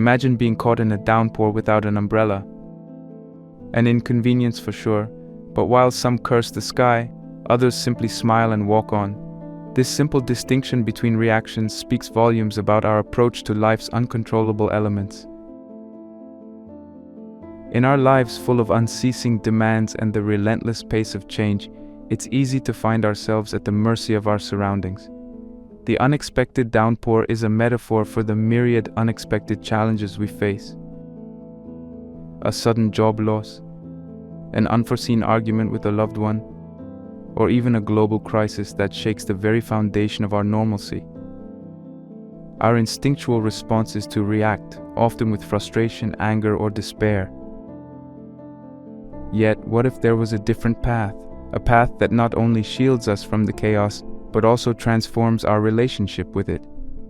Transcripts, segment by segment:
Imagine being caught in a downpour without an umbrella. An inconvenience for sure, but while some curse the sky, others simply smile and walk on. This simple distinction between reactions speaks volumes about our approach to life's uncontrollable elements. In our lives full of unceasing demands and the relentless pace of change, it's easy to find ourselves at the mercy of our surroundings. The unexpected downpour is a metaphor for the myriad unexpected challenges we face. A sudden job loss, an unforeseen argument with a loved one, or even a global crisis that shakes the very foundation of our normalcy. Our instinctual response is to react, often with frustration, anger, or despair. Yet, what if there was a different path? A path that not only shields us from the chaos, but also transforms our relationship with it.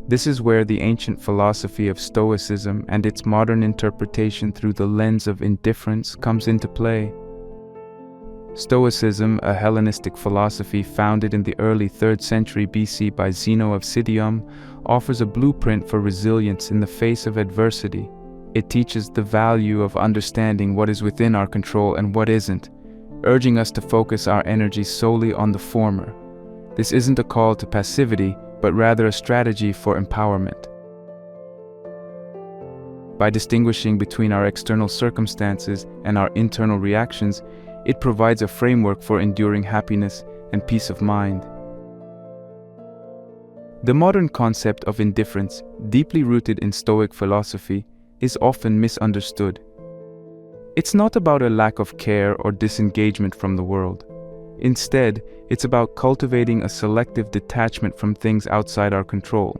This is where the ancient philosophy of Stoicism and its modern interpretation through the lens of indifference comes into play. Stoicism, a Hellenistic philosophy founded in the early 3rd century BC by Zeno of Citium, offers a blueprint for resilience in the face of adversity. It teaches the value of understanding what is within our control and what isn't, urging us to focus our energy solely on the former. This isn't a call to passivity, but rather a strategy for empowerment. By distinguishing between our external circumstances and our internal reactions, it provides a framework for enduring happiness and peace of mind. The modern concept of indifference, deeply rooted in Stoic philosophy, is often misunderstood. It's not about a lack of care or disengagement from the world. Instead, it's about cultivating a selective detachment from things outside our control.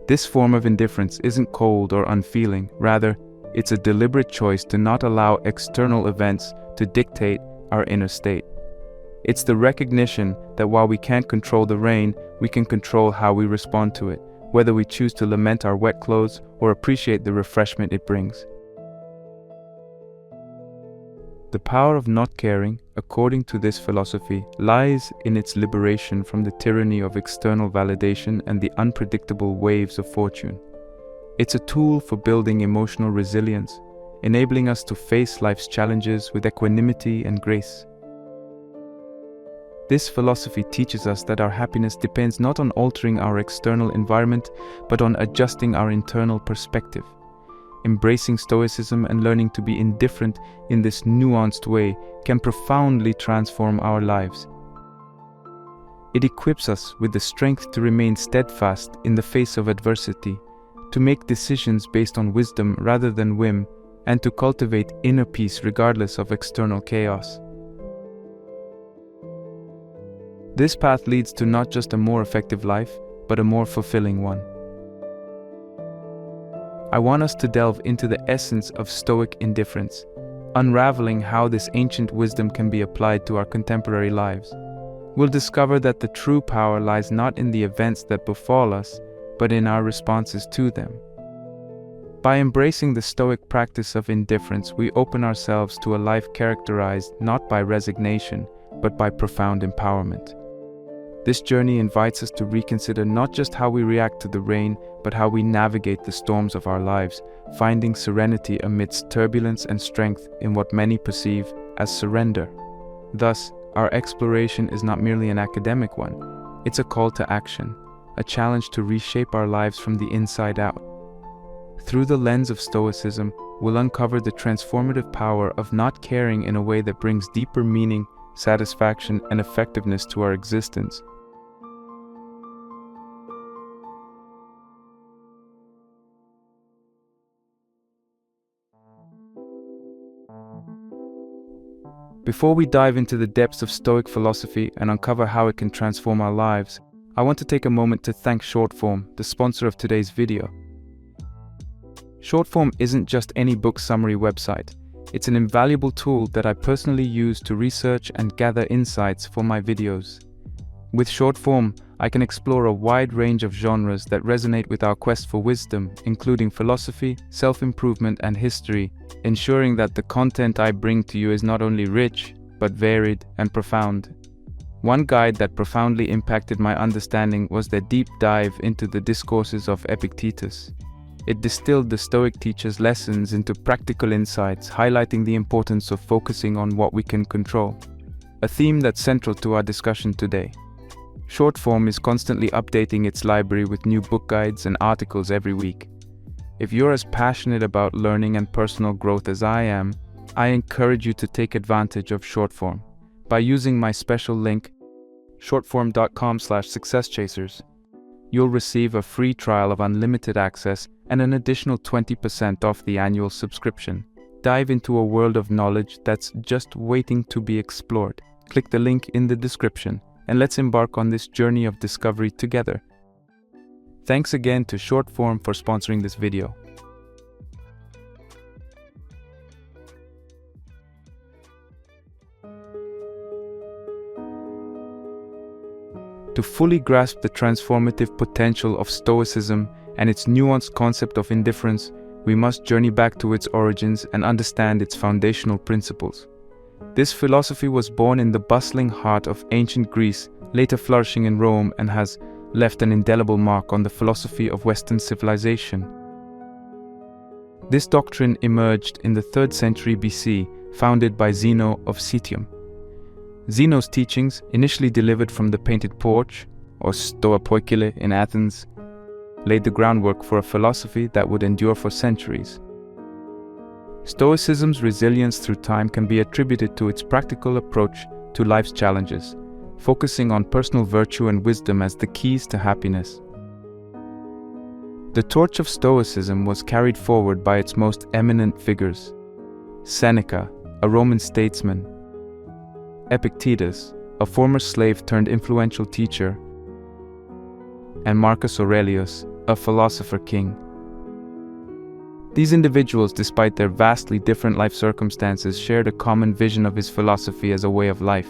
This form of indifference isn't cold or unfeeling, rather, it's a deliberate choice to not allow external events to dictate our inner state. It's the recognition that while we can't control the rain, we can control how we respond to it, whether we choose to lament our wet clothes or appreciate the refreshment it brings. The power of not caring, according to this philosophy, lies in its liberation from the tyranny of external validation and the unpredictable waves of fortune. It's a tool for building emotional resilience, enabling us to face life's challenges with equanimity and grace. This philosophy teaches us that our happiness depends not on altering our external environment, but on adjusting our internal perspective. Embracing Stoicism and learning to be indifferent in this nuanced way can profoundly transform our lives. It equips us with the strength to remain steadfast in the face of adversity, to make decisions based on wisdom rather than whim, and to cultivate inner peace regardless of external chaos. This path leads to not just a more effective life, but a more fulfilling one. I want us to delve into the essence of Stoic indifference, unraveling how this ancient wisdom can be applied to our contemporary lives. We'll discover that the true power lies not in the events that befall us, but in our responses to them. By embracing the Stoic practice of indifference, we open ourselves to a life characterized not by resignation, but by profound empowerment. This journey invites us to reconsider not just how we react to the rain, but how we navigate the storms of our lives, finding serenity amidst turbulence and strength in what many perceive as surrender. Thus, our exploration is not merely an academic one, it's a call to action, a challenge to reshape our lives from the inside out. Through the lens of Stoicism, we'll uncover the transformative power of not caring in a way that brings deeper meaning, satisfaction, and effectiveness to our existence. Before we dive into the depths of Stoic philosophy and uncover how it can transform our lives, I want to take a moment to thank Shortform, the sponsor of today's video. Shortform isn't just any book summary website. It's an invaluable tool that I personally use to research and gather insights for my videos. With Shortform, I can explore a wide range of genres that resonate with our quest for wisdom, including philosophy, self-improvement, and history, ensuring that the content I bring to you is not only rich, but varied and profound. One guide that profoundly impacted my understanding was their deep dive into the discourses of Epictetus. it distilled the Stoic teacher's lessons into practical insights, highlighting the importance of focusing on what we can control, a theme that's central to our discussion today. Shortform is constantly updating its library with new book guides and articles every week. If you're as passionate about learning and personal growth as I am, I encourage you to take advantage of Shortform by using my special link, shortform.com/successchasers. You'll receive a free trial of unlimited access and an additional 20% off the annual subscription. Dive into a world of knowledge that's just waiting to be explored. Click the link in the description, and let's embark on this journey of discovery together. Thanks again to Shortform for sponsoring this video. To fully grasp the transformative potential of Stoicism and its nuanced concept of indifference, we must journey back to its origins and understand its foundational principles. This philosophy was born in the bustling heart of ancient Greece, later flourishing in Rome, and has left an indelible mark on the philosophy of Western civilization. This doctrine emerged in the 3rd century BC, founded by Zeno of Citium. Zeno's teachings, initially delivered from the painted porch, or stoa poikile in Athens, laid the groundwork for a philosophy that would endure for centuries. Stoicism's resilience through time can be attributed to its practical approach to life's challenges, focusing on personal virtue and wisdom as the keys to happiness. The torch of Stoicism was carried forward by its most eminent figures: Seneca, a Roman statesman; Epictetus, a former slave turned influential teacher; and Marcus Aurelius, a philosopher king. These individuals, despite their vastly different life circumstances, shared a common vision of his philosophy as a way of life.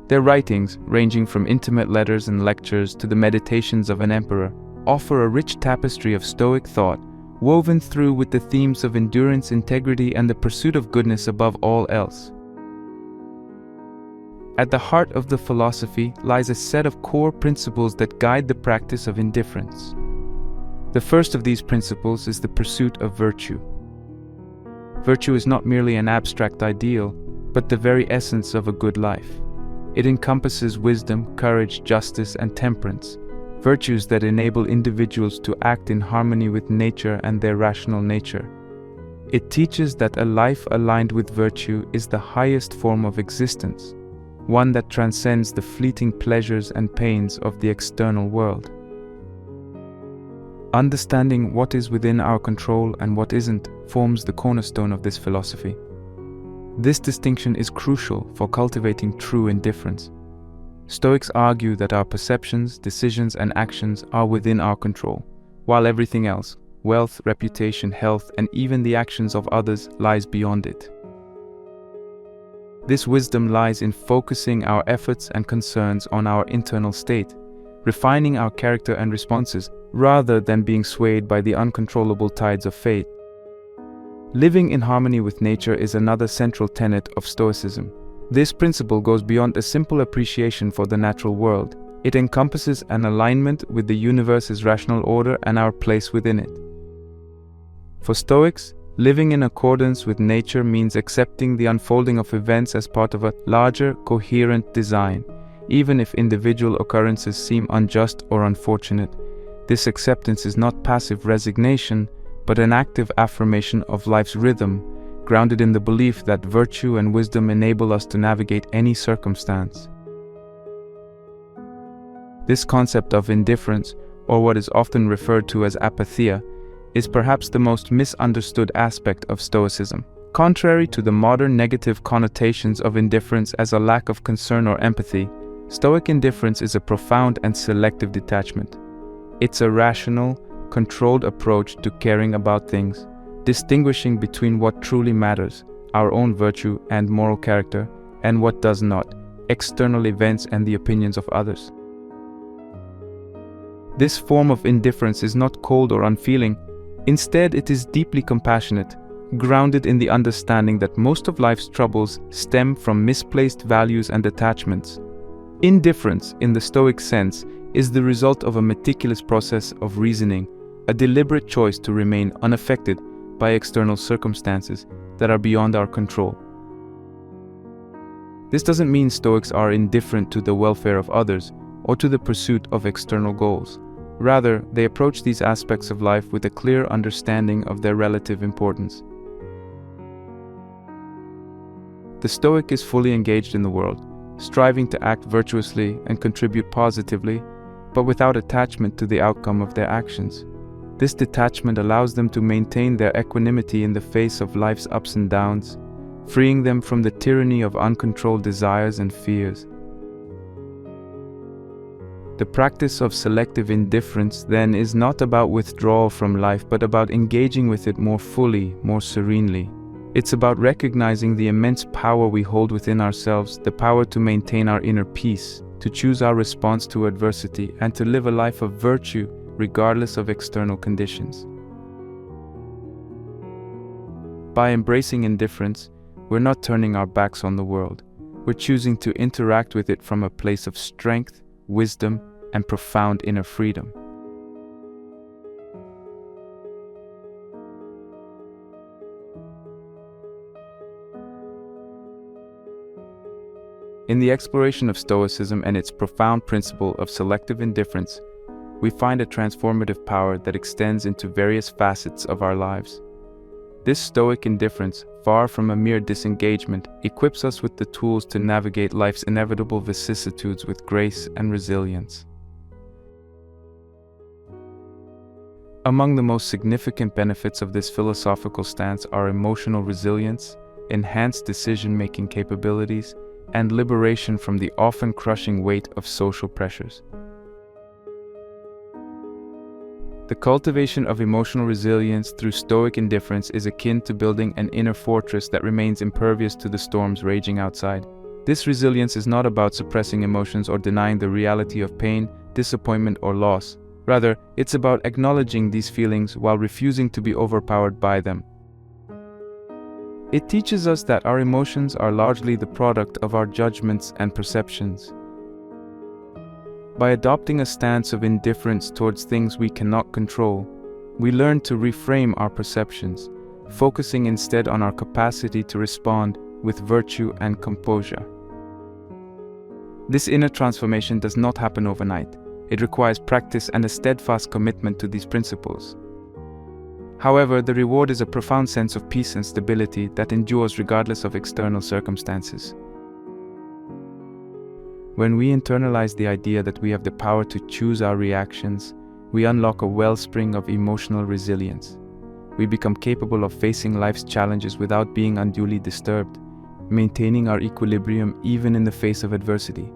Their writings, ranging from intimate letters and lectures to the meditations of an emperor, offer a rich tapestry of Stoic thought, woven through with the themes of endurance, integrity, and the pursuit of goodness above all else. At the heart of the philosophy lies a set of core principles that guide the practice of indifference. The first of these principles is the pursuit of virtue. Virtue is not merely an abstract ideal, but the very essence of a good life. It encompasses wisdom, courage, justice, and temperance, virtues that enable individuals to act in harmony with nature and their rational nature. It teaches that a life aligned with virtue is the highest form of existence, one that transcends the fleeting pleasures and pains of the external world. Understanding what is within our control and what isn't forms the cornerstone of this philosophy. This distinction is crucial for cultivating true indifference. Stoics argue that our perceptions, decisions, and actions are within our control, while everything else, wealth, reputation, health, and even the actions of others, lies beyond it. This wisdom lies in focusing our efforts and concerns on our internal state, refining our character and responses, rather than being swayed by the uncontrollable tides of fate. Living in harmony with nature is another central tenet of Stoicism. This principle goes beyond a simple appreciation for the natural world. It encompasses an alignment with the universe's rational order and our place within it. For Stoics, living in accordance with nature means accepting the unfolding of events as part of a larger, coherent design. Even if individual occurrences seem unjust or unfortunate, this acceptance is not passive resignation, but an active affirmation of life's rhythm, grounded in the belief that virtue and wisdom enable us to navigate any circumstance. This concept of indifference, or what is often referred to as apatheia, is perhaps the most misunderstood aspect of Stoicism. Contrary to the modern negative connotations of indifference as a lack of concern or empathy, Stoic indifference is a profound and selective detachment. It's a rational, controlled approach to caring about things, distinguishing between what truly matters, our own virtue and moral character, and what does not, external events and the opinions of others. This form of indifference is not cold or unfeeling. Instead, it is deeply compassionate, grounded in the understanding that most of life's troubles stem from misplaced values and attachments. Indifference, in the Stoic sense, is the result of a meticulous process of reasoning, a deliberate choice to remain unaffected by external circumstances that are beyond our control. This doesn't mean Stoics are indifferent to the welfare of others or to the pursuit of external goals. Rather, they approach these aspects of life with a clear understanding of their relative importance. The Stoic is fully engaged in the world, striving to act virtuously and contribute positively, but without attachment to the outcome of their actions. This detachment allows them to maintain their equanimity in the face of life's ups and downs, freeing them from the tyranny of uncontrolled desires and fears. The practice of selective indifference, then, is not about withdrawal from life, but about engaging with it more fully, more serenely. It's about recognizing the immense power we hold within ourselves, the power to maintain our inner peace, to choose our response to adversity, and to live a life of virtue regardless of external conditions. By embracing indifference, we're not turning our backs on the world. We're choosing to interact with it from a place of strength, wisdom, and profound inner freedom. In the exploration of Stoicism and its profound principle of selective indifference, we find a transformative power that extends into various facets of our lives. This Stoic indifference, far from a mere disengagement, equips us with the tools to navigate life's inevitable vicissitudes with grace and resilience. Among the most significant benefits of this philosophical stance are emotional resilience, enhanced decision-making capabilities, and liberation from the often crushing weight of social pressures. The cultivation of emotional resilience through Stoic indifference is akin to building an inner fortress that remains impervious to the storms raging outside. This resilience is not about suppressing emotions or denying the reality of pain, disappointment, or loss. Rather, it's about acknowledging these feelings while refusing to be overpowered by them. It teaches us that our emotions are largely the product of our judgments and perceptions. By adopting a stance of indifference towards things we cannot control, we learn to reframe our perceptions, focusing instead on our capacity to respond with virtue and composure. This inner transformation does not happen overnight. It requires practice and a steadfast commitment to these principles. However, the reward is a profound sense of peace and stability that endures regardless of external circumstances. When we internalize the idea that we have the power to choose our reactions, we unlock a wellspring of emotional resilience. We become capable of facing life's challenges without being unduly disturbed, maintaining our equilibrium even in the face of adversity.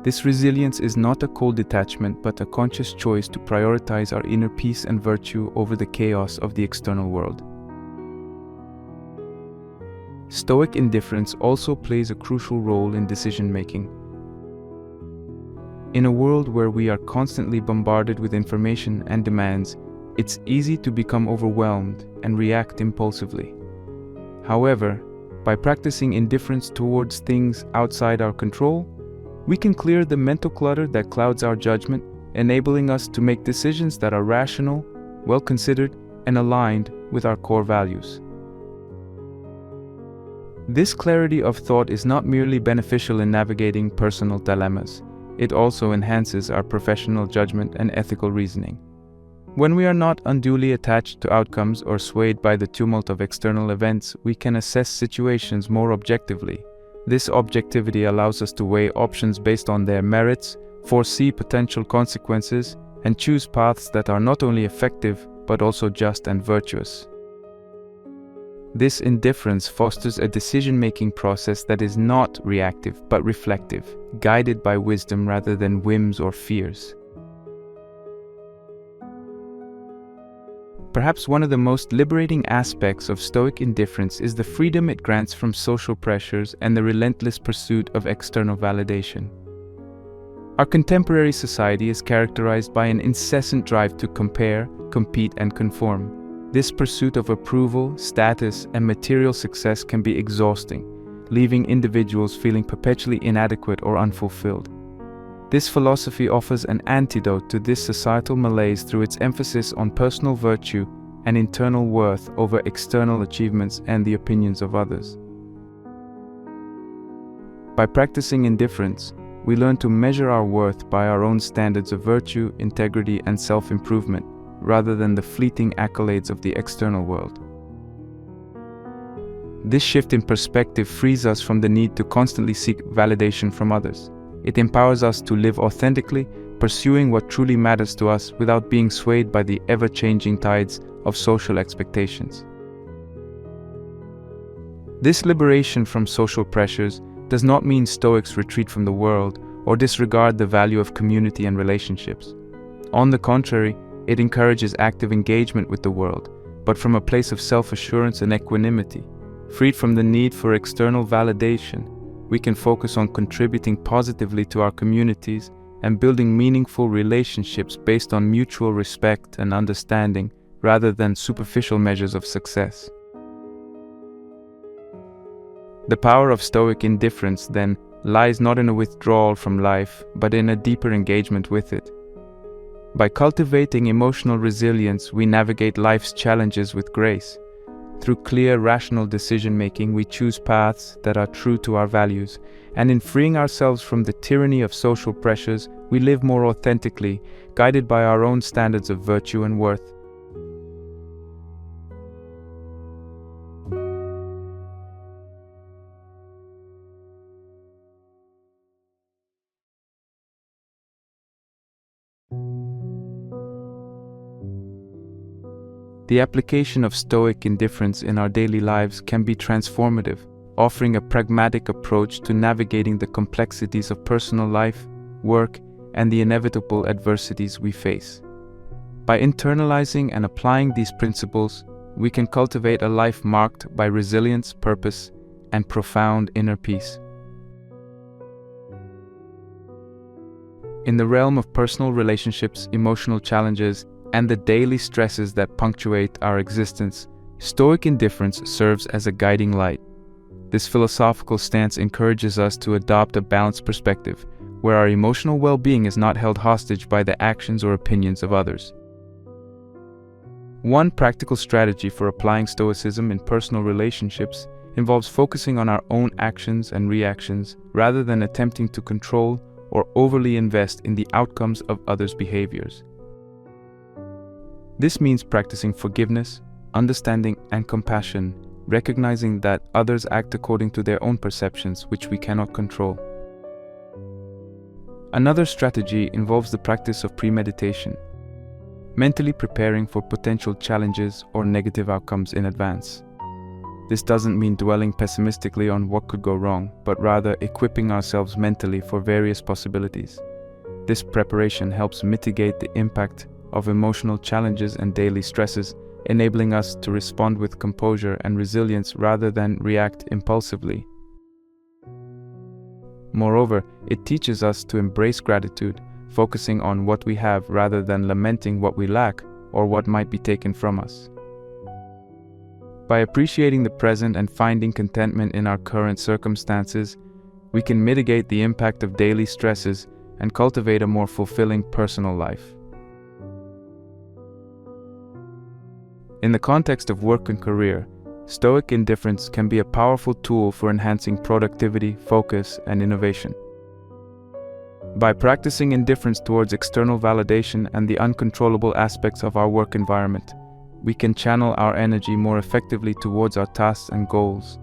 This resilience is not a cold detachment, but a conscious choice to prioritize our inner peace and virtue over the chaos of the external world. Stoic indifference also plays a crucial role in decision-making. In a world where we are constantly bombarded with information and demands, it's easy to become overwhelmed and react impulsively. However, by practicing indifference towards things outside our control, we can clear the mental clutter that clouds our judgment, enabling us to make decisions that are rational, well-considered, and aligned with our core values. This clarity of thought is not merely beneficial in navigating personal dilemmas, it also enhances our professional judgment and ethical reasoning. When we are not unduly attached to outcomes or swayed by the tumult of external events, we can assess situations more objectively. This objectivity allows us to weigh options based on their merits, foresee potential consequences, and choose paths that are not only effective, but also just and virtuous. This indifference fosters a decision-making process that is not reactive, but reflective, guided by wisdom rather than whims or fears. Perhaps one of the most liberating aspects of Stoic indifference is the freedom it grants from social pressures and the relentless pursuit of external validation. Our contemporary society is characterized by an incessant drive to compare, compete, and conform. This pursuit of approval, status, and material success can be exhausting, leaving individuals feeling perpetually inadequate or unfulfilled. This philosophy offers an antidote to this societal malaise through its emphasis on personal virtue and internal worth over external achievements and the opinions of others. By practicing indifference, we learn to measure our worth by our own standards of virtue, integrity, and self-improvement, rather than the fleeting accolades of the external world. This shift in perspective frees us from the need to constantly seek validation from others. It empowers us to live authentically, pursuing what truly matters to us without being swayed by the ever-changing tides of social expectations. This liberation from social pressures does not mean Stoics retreat from the world or disregard the value of community and relationships. On the contrary, it encourages active engagement with the world, but from a place of self-assurance and equanimity. Freed from the need for external validation, we can focus on contributing positively to our communities and building meaningful relationships based on mutual respect and understanding rather than superficial measures of success. The power of Stoic indifference, then, lies not in a withdrawal from life, but in a deeper engagement with it. By cultivating emotional resilience, we navigate life's challenges with grace. Through clear, rational decision-making, we choose paths that are true to our values, and in freeing ourselves from the tyranny of social pressures, we live more authentically, guided by our own standards of virtue and worth. The application of Stoic indifference in our daily lives can be transformative, offering a pragmatic approach to navigating the complexities of personal life, work, and the inevitable adversities we face. By internalizing and applying these principles, we can cultivate a life marked by resilience, purpose, and profound inner peace. In the realm of personal relationships, emotional challenges, and the daily stresses that punctuate our existence, Stoic indifference serves as a guiding light. This philosophical stance encourages us to adopt a balanced perspective, where our emotional well-being is not held hostage by the actions or opinions of others. One practical strategy for applying Stoicism in personal relationships involves focusing on our own actions and reactions rather than attempting to control or overly invest in the outcomes of others' behaviors. This means practicing forgiveness, understanding, and compassion, recognizing that others act according to their own perceptions, which we cannot control. Another strategy involves the practice of premeditation, mentally preparing for potential challenges or negative outcomes in advance. This doesn't mean dwelling pessimistically on what could go wrong, but rather equipping ourselves mentally for various possibilities. This preparation helps mitigate the impact of emotional challenges and daily stresses, enabling us to respond with composure and resilience rather than react impulsively. Moreover, it teaches us to embrace gratitude, focusing on what we have rather than lamenting what we lack or what might be taken from us. By appreciating the present and finding contentment in our current circumstances, we can mitigate the impact of daily stresses and cultivate a more fulfilling personal life. In the context of work and career, Stoic indifference can be a powerful tool for enhancing productivity, focus, and innovation. By practicing indifference towards external validation and the uncontrollable aspects of our work environment, we can channel our energy more effectively towards our tasks and goals.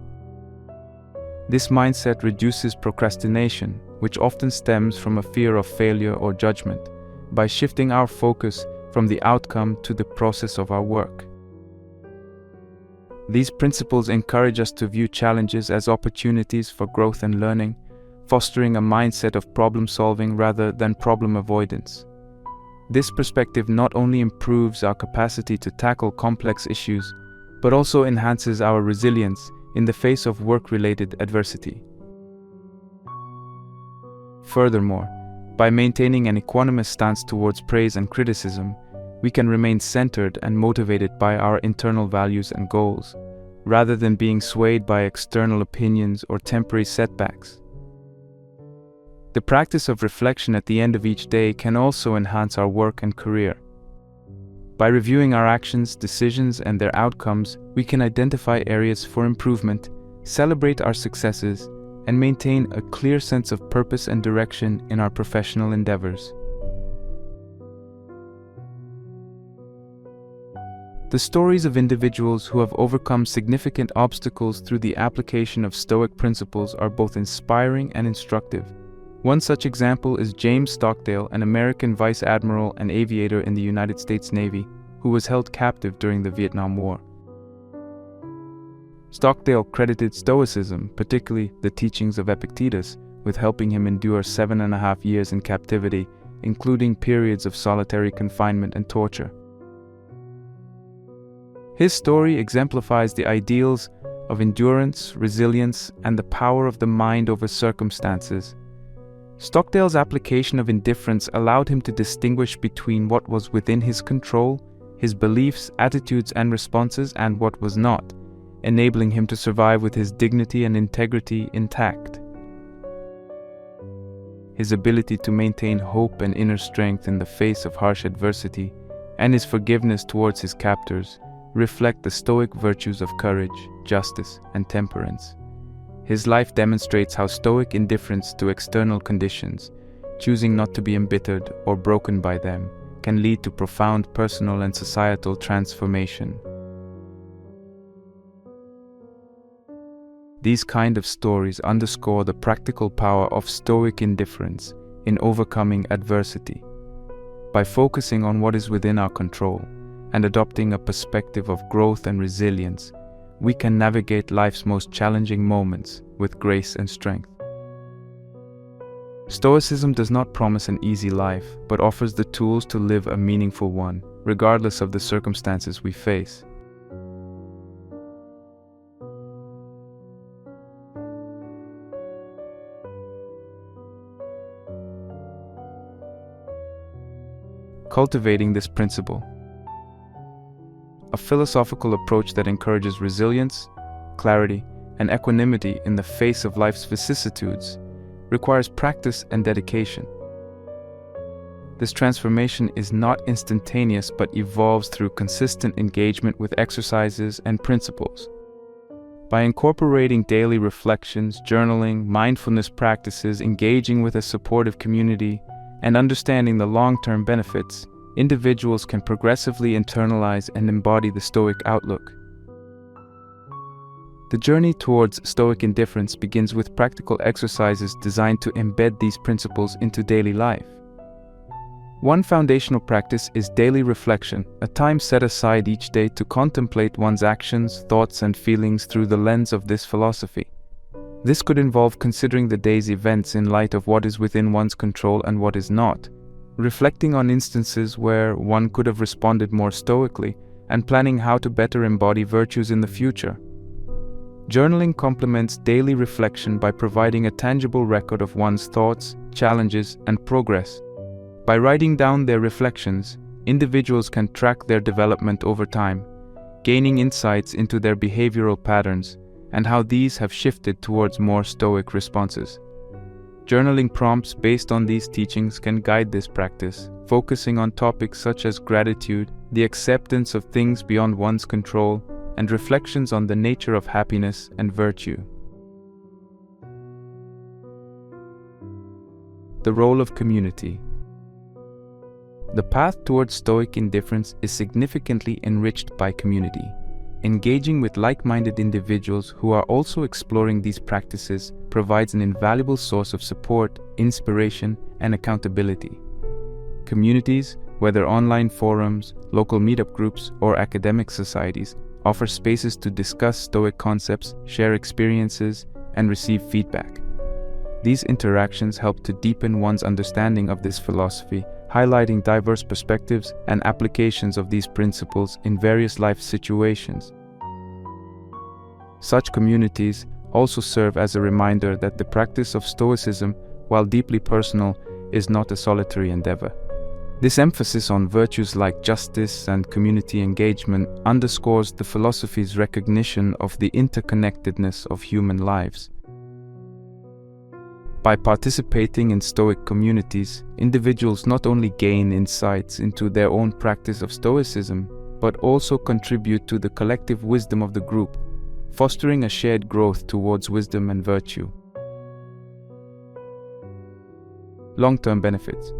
This mindset reduces procrastination, which often stems from a fear of failure or judgment, by shifting our focus from the outcome to the process of our work. These principles encourage us to view challenges as opportunities for growth and learning, fostering a mindset of problem-solving rather than problem avoidance. This perspective not only improves our capacity to tackle complex issues, but also enhances our resilience in the face of work-related adversity. Furthermore, by maintaining an equanimous stance towards praise and criticism, we can remain centered and motivated by our internal values and goals, rather than being swayed by external opinions or temporary setbacks. The practice of reflection at the end of each day can also enhance our work and career. By reviewing our actions, decisions, and their outcomes, we can identify areas for improvement, celebrate our successes, and maintain a clear sense of purpose and direction in our professional endeavors. The stories of individuals who have overcome significant obstacles through the application of Stoic principles are both inspiring and instructive. One such example is James Stockdale, an American vice admiral and aviator in the United States Navy, who was held captive during the Vietnam War. Stockdale credited Stoicism, particularly the teachings of Epictetus, with helping him endure 7.5 years in captivity, including periods of solitary confinement and torture. His story exemplifies the ideals of endurance, resilience, and the power of the mind over circumstances. Stockdale's application of indifference allowed him to distinguish between what was within his control, his beliefs, attitudes, and responses, and what was not, enabling him to survive with his dignity and integrity intact. His ability to maintain hope and inner strength in the face of harsh adversity, and his forgiveness towards his captors, reflect the Stoic virtues of courage, justice, and temperance. His life demonstrates how Stoic indifference to external conditions, choosing not to be embittered or broken by them, can lead to profound personal and societal transformation. These kind of stories underscore the practical power of Stoic indifference in overcoming adversity. By focusing on what is within our control and adopting a perspective of growth and resilience, we can navigate life's most challenging moments with grace and strength. Stoicism does not promise an easy life, but offers the tools to live a meaningful one, regardless of the circumstances we face. Cultivating this principle. A philosophical approach that encourages resilience, clarity, and equanimity in the face of life's vicissitudes requires practice and dedication. This transformation is not instantaneous but evolves through consistent engagement with exercises and principles. By incorporating daily reflections, journaling, mindfulness practices, engaging with a supportive community, and understanding the long-term benefits, individuals can progressively internalize and embody the Stoic outlook. The journey towards Stoic indifference begins with practical exercises designed to embed these principles into daily life. One foundational practice is daily reflection, a time set aside each day to contemplate one's actions, thoughts, and feelings through the lens of this philosophy. This could involve considering the day's events in light of what is within one's control and what is not, reflecting on instances where one could have responded more stoically, and planning how to better embody virtues in the future. Journaling complements daily reflection by providing a tangible record of one's thoughts, challenges, and progress. By writing down their reflections, individuals can track their development over time, gaining insights into their behavioral patterns and how these have shifted towards more Stoic responses. Journaling prompts based on these teachings can guide this practice, focusing on topics such as gratitude, the acceptance of things beyond one's control, and reflections on the nature of happiness and virtue. The role of community. The path towards Stoic indifference is significantly enriched by community. Engaging with like-minded individuals who are also exploring these practices provides an invaluable source of support, inspiration, and accountability. Communities, whether online forums, local meetup groups, or academic societies, offer spaces to discuss Stoic concepts, share experiences, and receive feedback. These interactions help to deepen one's understanding of this philosophy, highlighting diverse perspectives and applications of these principles in various life situations. Such communities also serve as a reminder that the practice of Stoicism, while deeply personal, is not a solitary endeavor. This emphasis on virtues like justice and community engagement underscores the philosophy's recognition of the interconnectedness of human lives. By participating in Stoic communities, individuals not only gain insights into their own practice of Stoicism, but also contribute to the collective wisdom of the group, fostering a shared growth towards wisdom and virtue. Long-term benefits.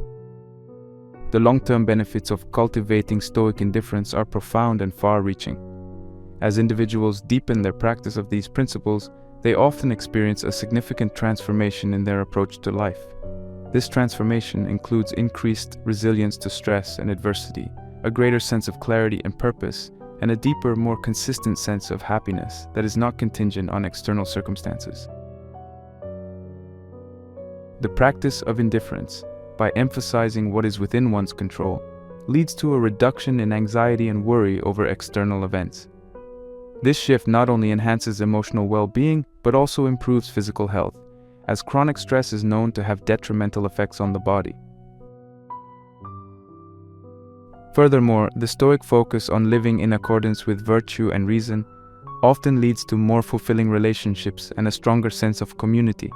The long-term benefits of cultivating Stoic indifference are profound and far-reaching. As individuals deepen their practice of these principles, they often experience a significant transformation in their approach to life. This transformation includes increased resilience to stress and adversity, a greater sense of clarity and purpose, and a deeper, more consistent sense of happiness that is not contingent on external circumstances. The practice of indifference, by emphasizing what is within one's control, leads to a reduction in anxiety and worry over external events. This shift not only enhances emotional well-being, but also improves physical health, as chronic stress is known to have detrimental effects on the body. Furthermore, the Stoic focus on living in accordance with virtue and reason often leads to more fulfilling relationships and a stronger sense of community,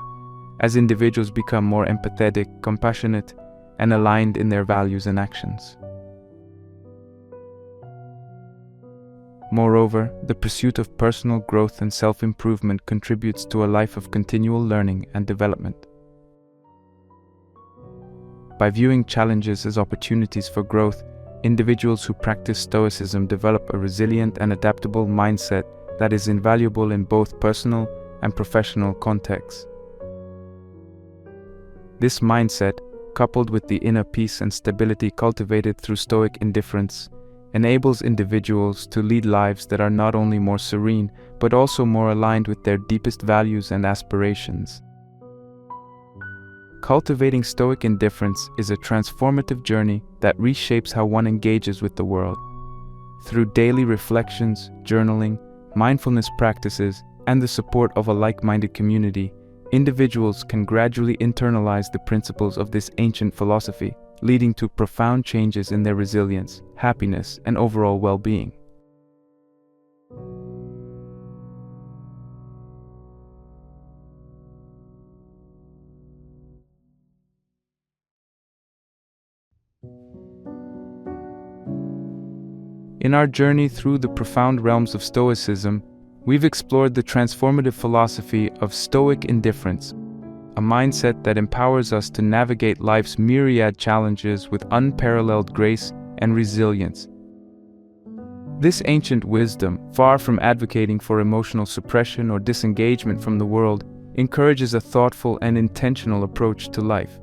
as individuals become more empathetic, compassionate, and aligned in their values and actions. Moreover, the pursuit of personal growth and self-improvement contributes to a life of continual learning and development. By viewing challenges as opportunities for growth, individuals who practice Stoicism develop a resilient and adaptable mindset that is invaluable in both personal and professional contexts. This mindset, coupled with the inner peace and stability cultivated through Stoic indifference, enables individuals to lead lives that are not only more serene, but also more aligned with their deepest values and aspirations. Cultivating Stoic indifference is a transformative journey that reshapes how one engages with the world. Through daily reflections, journaling, mindfulness practices, and the support of a like-minded community, individuals can gradually internalize the principles of this ancient philosophy, leading to profound changes in their resilience, happiness, and overall well-being. In our journey through the profound realms of Stoicism, we've explored the transformative philosophy of Stoic indifference, a mindset that empowers us to navigate life's myriad challenges with unparalleled grace and resilience. This ancient wisdom, far from advocating for emotional suppression or disengagement from the world, encourages a thoughtful and intentional approach to life.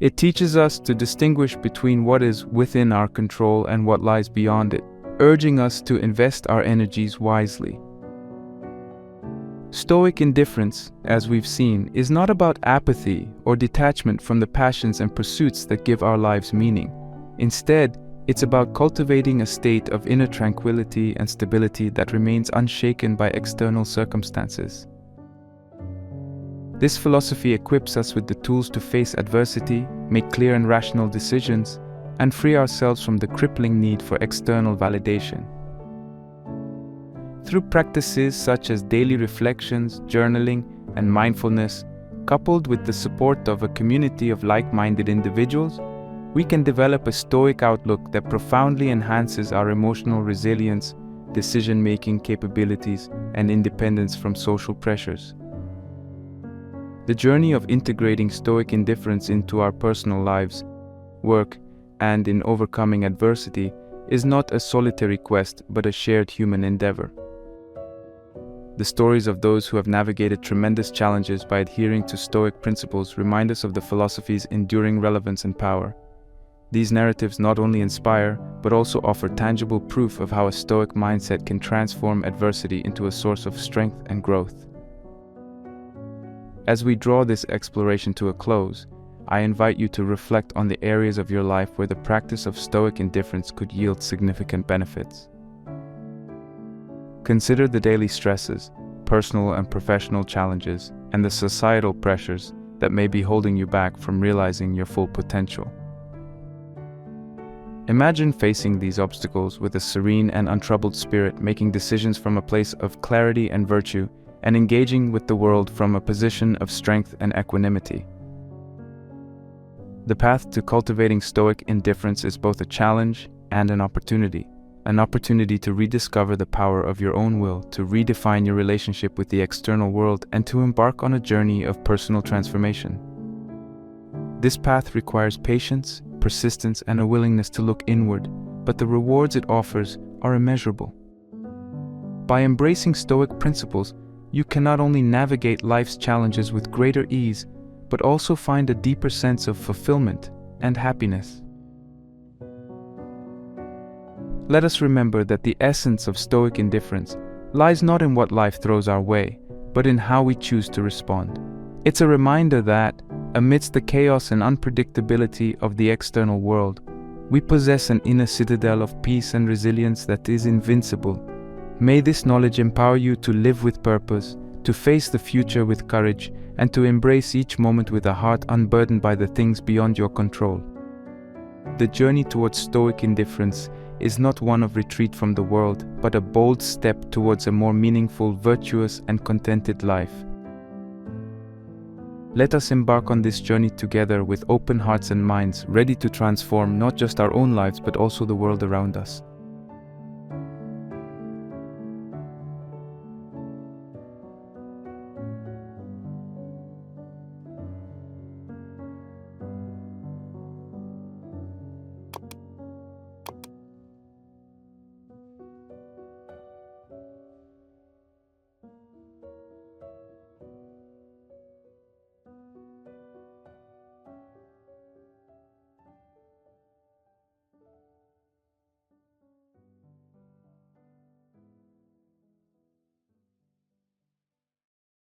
It teaches us to distinguish between what is within our control and what lies beyond it, urging us to invest our energies wisely. Stoic indifference, as we've seen, is not about apathy or detachment from the passions and pursuits that give our lives meaning. Instead, it's about cultivating a state of inner tranquility and stability that remains unshaken by external circumstances. This philosophy equips us with the tools to face adversity, make clear and rational decisions, and free ourselves from the crippling need for external validation. Through practices such as daily reflections, journaling, and mindfulness, coupled with the support of a community of like-minded individuals, we can develop a Stoic outlook that profoundly enhances our emotional resilience, decision-making capabilities, and independence from social pressures. The journey of integrating Stoic indifference into our personal lives, work, and in overcoming adversity is not a solitary quest but a shared human endeavor. The stories of those who have navigated tremendous challenges by adhering to Stoic principles remind us of the philosophy's enduring relevance and power. These narratives not only inspire, but also offer tangible proof of how a Stoic mindset can transform adversity into a source of strength and growth. As we draw this exploration to a close, I invite you to reflect on the areas of your life where the practice of Stoic indifference could yield significant benefits. Consider the daily stresses, personal and professional challenges, and the societal pressures that may be holding you back from realizing your full potential. Imagine facing these obstacles with a serene and untroubled spirit, making decisions from a place of clarity and virtue, and engaging with the world from a position of strength and equanimity. The path to cultivating stoic indifference is both a challenge and an opportunity to rediscover the power of your own will, to redefine your relationship with the external world, and to embark on a journey of personal transformation. This path requires patience, persistence, and a willingness to look inward, but the rewards it offers are immeasurable. By embracing Stoic principles, you can not only navigate life's challenges with greater ease, but also find a deeper sense of fulfillment and happiness. Let us remember that the essence of Stoic indifference lies not in what life throws our way, but in how we choose to respond. It's a reminder that, amidst the chaos and unpredictability of the external world, we possess an inner citadel of peace and resilience that is invincible. May this knowledge empower you to live with purpose, to face the future with courage, and to embrace each moment with a heart unburdened by the things beyond your control. The journey towards Stoic indifference is not one of retreat from the world, but a bold step towards a more meaningful, virtuous, and contented life. Let us embark on this journey together with open hearts and minds, ready to transform not just our own lives but also the world around us.